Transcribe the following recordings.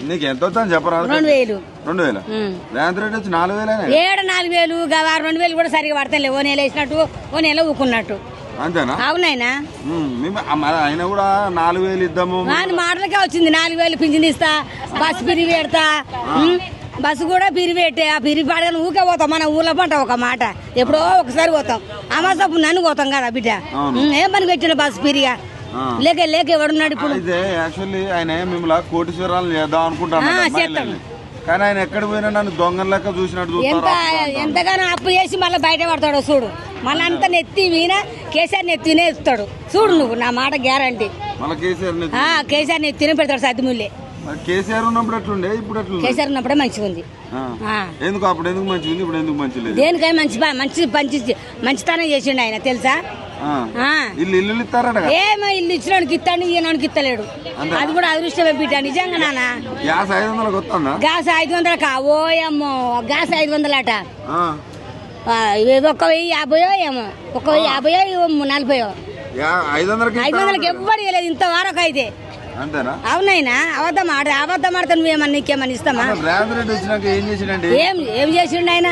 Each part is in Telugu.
నీకు ఎంత వద్దని చెప్పరా? 2000. 2000 రేవంత్ రెడ్డి వచ్చి 4000 ఏడు 4000 2000 కూడా సరిగా పడతాయి. ఓ నెల వేసినట్టు ఓ నెల ఊకున్నట్టు. అంతేనా? అవునైనా ఆయన కూడా 4000 ఇద్దాము మాటలకే వచ్చింది. 4000 పింఛన్ ఇస్తా, బస్సు పిరిగి పెడతా. బస్సు కూడా పిరిగి పెట్టే ఆ పిరిగి పడగానే ఊకే పోతాం. మన ఊర్లో పంట ఒక మాట ఎప్పుడో ఒకసారి పోతాం. అమాసపు నన్ను పోతాం కదా బిడ్డ. ఏం పని పెట్టిన బస్సు పిరిగా లేక లేక ఎవడున్నాడు ఇప్పుడు? యాక్చువల్లీ ఆయన మిమ్మల్ని కోటీశ్వరాలు చేద్దాం అనుకుంటాను, కానీ ఆయన ఎక్కడ పోయినా నన్ను దొంగ లెక్క చూసినట్టు ఎంతగానో అప్పు చేసి మళ్ళీ బయట పడతాడు చూడు. మళ్ళీ అంతా నెత్తి వీణ కేసీఆర్ నెత్తినే ఇస్తాడు చూడు. నువ్వు నా మాట గ్యారంటీ. కేసీఆర్ నెత్తినే పెడతాడు సద్దుముల్లే. కేసీఆర్ ఉన్నప్పుడు ఎట్లుండే, ఇప్పుడు ఎట్లా? కేసీఆర్ ఉన్నప్పుడే మంచిగా ఉంది. ఎందుకు అప్పుడు ఎందుకు మంచిగా ఉంది, ఇప్పుడు ఎందుకు మంచి లేదు? దేనికై మంచితనం చేసిండు ఆయన తెలుసా? ఇల్లు ఇస్తారట. ఏమో ఇల్లు ఇచ్చినోడికి ఇస్తాడు, ఈయనోడికి ఇస్తలేడు. అది కూడా అదృష్టమే బిడ్డ నిజంగా. నాన్న గ్యాస్ 500 వస్తుందా? గ్యాస్ 500 ఓయమ్మో, గ్యాస్ 500 అట. 1,050 ఏమో, 1,050 40 500కి ఎవ్వరు ఇవ్వలేదు ఇంతవరకు అయితే. అంతేనా? అవునైనా అబద్ధం ఆడతా నువ్వేమన్నా నీకేమన్నా ఇస్తామా? ఏం చేసిండు ఆయన?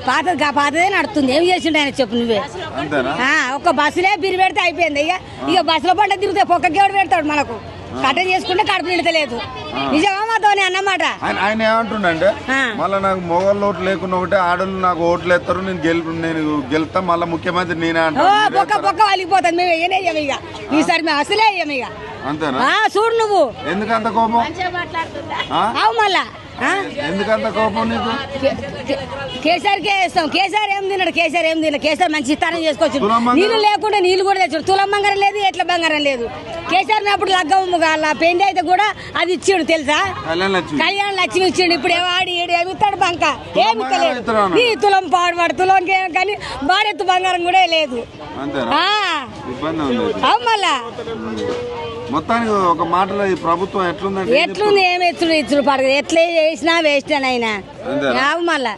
పాతదే నడుతుంది. ఏం చేసిండు ఆయన చెప్పు నువ్వే. ఒక బస్సులే బిరి పెడితే అయిపోయింది. ఇక బస్సులో పంట తిరిగితే పొక్కకి ఎవడు పెడతాడు మనకు? కట్ట చేసుకుంటే కడుపు నిడతలేదు. నిజమా మాతోనే అన్నమాట. ఆయన ఏమంటుండే, మళ్ళీ నాకు మొగోళ్ళు ఓట్లు లేకుండా ఒకటే ఆడలు నాకు ఓట్లు వేస్తారు, నేను గెలుతా, మళ్ళీ ముఖ్యమంత్రి నేనే అంటా. పొక్క వలిగిపోతుంది. మేము ఏనేయ్యాం ఇక ఈసారి, మేము అసలే అయ్యాం ఇక. అంతేనా? చూడు నువ్వు ఎందుకంత కోపం? అవు మళ్ళా ఎందుకంత కోపం నీకు? కేసీఆర్కే వేస్తాం. కేసీఆర్ ఏం తిన్నాడు? కేసీఆర్ మంచి స్థానం చేసుకోవచ్చు. నీళ్లు లేకుండా నీళ్లు కూడా తెచ్చాడు. తులం బంగారం లేదు, ఎట్ల బంగారం లేదు. కేసీఆర్ అప్పుడు లగ్గం పెండి అయితే కూడా అది ఇచ్చిండు తెలుసా? కళ్యాణ లక్ష్మి ఇచ్చిండు. ఇప్పుడు ఏవాడి ఏమి ఇస్తాడు? బంక ఏమి ఇస్తలేడు. నీ తులం పాడువాడు తులం కానీ బాడెత్తు బంగారం కూడా లేదు. అవు మళ్ళా మొత్తానికి ఒక మాటలో ఈ ప్రభుత్వం ఎట్లుంది? ఏమి ఇచ్చుడు పడదు. ఎట్లా చేసినా వేస్ట్ అయినా. మళ్ళా